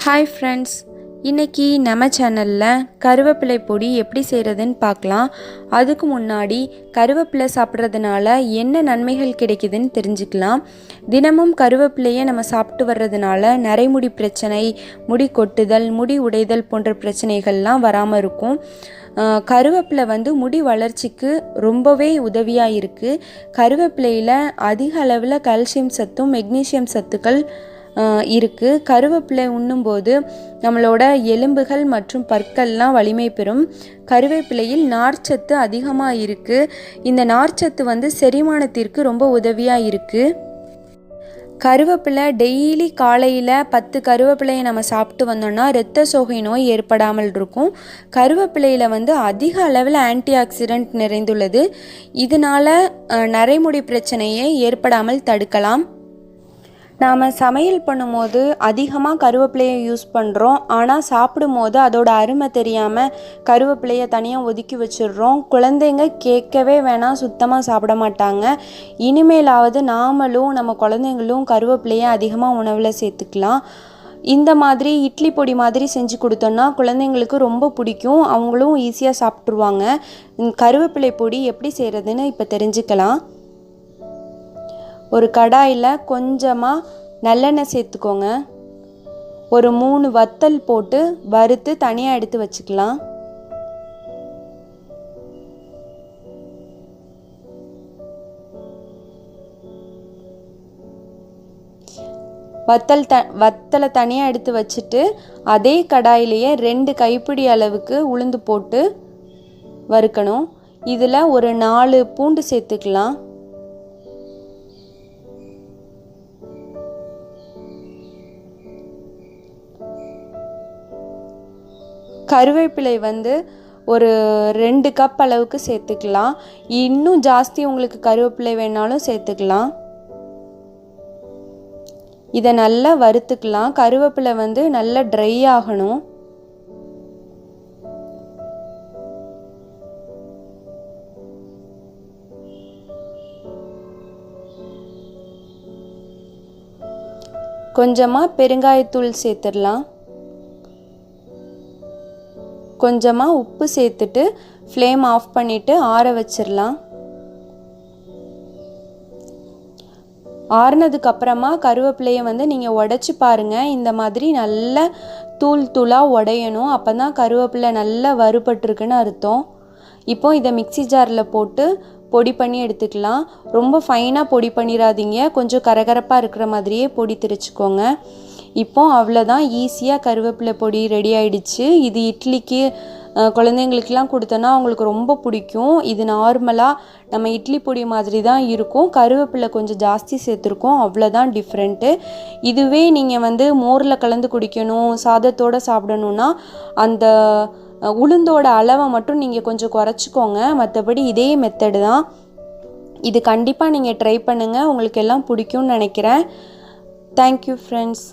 Hi friends, இன்றைக்கி நம்ம சேனலில் கருவேப்பிலை பொடி எப்படி செய்கிறதுன்னு பார்க்கலாம். அதுக்கு முன்னாடி கருவேப்பிலை சாப்பிட்றதுனால என்ன நன்மைகள் கிடைக்குதுன்னு தெரிஞ்சுக்கலாம். தினமும் கருவேப்பிலையை நம்ம சாப்பிட்டு வர்றதுனால நரைமுடி பிரச்சனை, முடி கொட்டுதல், முடி உடைதல் போன்ற பிரச்சனைகள்லாம் வராமல் இருக்கும். கருவேப்பிலை முடி வளர்ச்சிக்கு ரொம்பவே உதவியாக இருக்குது. கருவேப்பிலையில் அதிக அளவில் கால்சியம் சத்தும் மெக்னீசியம் சத்துக்கள் இருக்குது. கருவேப்பிலை உண்ணும்போது நம்மளோட எலும்புகள் மற்றும் பற்கள்லாம் வலிமை பெறும். கருவேப்பிலையில் நார்ச்சத்து அதிகமாக இருக்குது. இந்த நார்ச்சத்து செரிமானத்திற்கு ரொம்ப உதவியாக இருக்குது. கருவேப்பிலை டெய்லி காலையில் 10 கருவேப்பிலையை நம்ம சாப்பிட்டு வந்தோம்னா இரத்த சோகை நோய் ஏற்படாமல் இருக்கும். கருவேப்பிலையில் அதிக அளவில் ஆன்டி ஆக்சிடென்ட் நிறைந்துள்ளது. இதனால் நரைமுடி பிரச்சனையை ஏற்படாமல் தடுக்கலாம். நாம் சமையல் பண்ணும்போது அதிகமாக கருவேப்பிலையை யூஸ் பண்ணுறோம். ஆனால் சாப்பிடும்போது அதோட அருமை தெரியாமல் கருவேப்பிலையை தனியாக ஒதுக்கி வச்சிடுறோம். குழந்தைங்க கேட்கவே வேணாம், சுத்தமாக சாப்பிட மாட்டாங்க. இனிமேலாவது நாமளும் நம்ம குழந்தைங்களும் கருவேப்பிலையை அதிகமாக உணவில் சேர்த்துக்கலாம். இந்த மாதிரி இட்லி பொடி மாதிரி செஞ்சு கொடுத்தோன்னா குழந்தைங்களுக்கு ரொம்ப பிடிக்கும். அவங்களும் ஈஸியாக சாப்பிட்ருவாங்க. கருவேப்பிலை பொடி எப்படி செய்கிறதுன்னு இப்போ தெரிஞ்சுக்கலாம். ஒரு கடாயில் கொஞ்சமாக நல்லெண்ணெய் சேர்த்துக்கோங்க. ஒரு 3 வத்தல் போட்டு வறுத்து தனியாக எடுத்து வச்சுக்கலாம். வத்தலை தனியாக எடுத்து வச்சுட்டு அதே கடாயிலேயே 2 கைப்பிடி அளவுக்கு உளுந்து போட்டு வறுக்கணும். இதில் ஒரு 4 பூண்டு சேர்த்துக்கலாம். கருவேப்பிலை ஒரு 2 கப் அளவுக்கு சேர்த்துக்கலாம். இன்னும் ஜாஸ்தி உங்களுக்கு கருவேப்பிலை வேணாலும் சேர்த்துக்கலாம். இதை நல்லா வறுத்துக்கலாம். கருவேப்பிலை நல்லா ட்ரை ஆகணும். கொஞ்சமாக பெருங்காயத்தூள் சேர்த்துடலாம். கொஞ்சமாக உப்பு சேர்த்துட்டு ஃப்ளேம் ஆஃப் பண்ணிவிட்டு ஆற வச்சிடலாம். ஆறுனதுக்கப்புறமா கருவேப்பிலையை நீங்கள் உடைச்சி பாருங்கள். இந்த மாதிரி நல்லா தூளாக உடையணும். அப்போ தான் கருவேப்பிலை நல்லா வறுபட்டுருக்குன்னு அர்த்தம். இப்போ இதை மிக்ஸி ஜாரில் போட்டு பொடி பண்ணி எடுத்துக்கலாம். ரொம்ப ஃபைனாக பொடி பண்ணிடாதீங்க. கொஞ்சம் கரகரப்பாக இருக்கிற மாதிரியே பொடி திரிச்சுக்கோங்க. இப்போ அவ்வளோதான், ஈஸியாக கருவேப்பிலை பொடி ரெடி ஆகிடுச்சு. இது இட்லிக்கு குழந்தைங்களுக்கெலாம் கொடுத்தோன்னா அவங்களுக்கு ரொம்ப பிடிக்கும். இது நார்மலாக நம்ம இட்லி பொடி மாதிரி தான் இருக்கும். கருவேப்பிலை கொஞ்சம் ஜாஸ்தி சேர்த்துருக்கோம், அவ்வளோதான் டிஃப்ரெண்ட்டு. இதுவே நீங்கள் மோரில் கலந்து குடிக்கணும், சாதத்தோடு சாப்பிடணுன்னா அந்த உளுந்தோட அளவை மட்டும் நீங்கள் கொஞ்சம் குறைச்சிக்கோங்க. மற்றபடி இதே மெத்தடு தான். இது கண்டிப்பாக நீங்கள் ட்ரை பண்ணுங்கள். உங்களுக்கு எல்லாம் பிடிக்கும்னு நினைக்கிறேன். Thank you friends.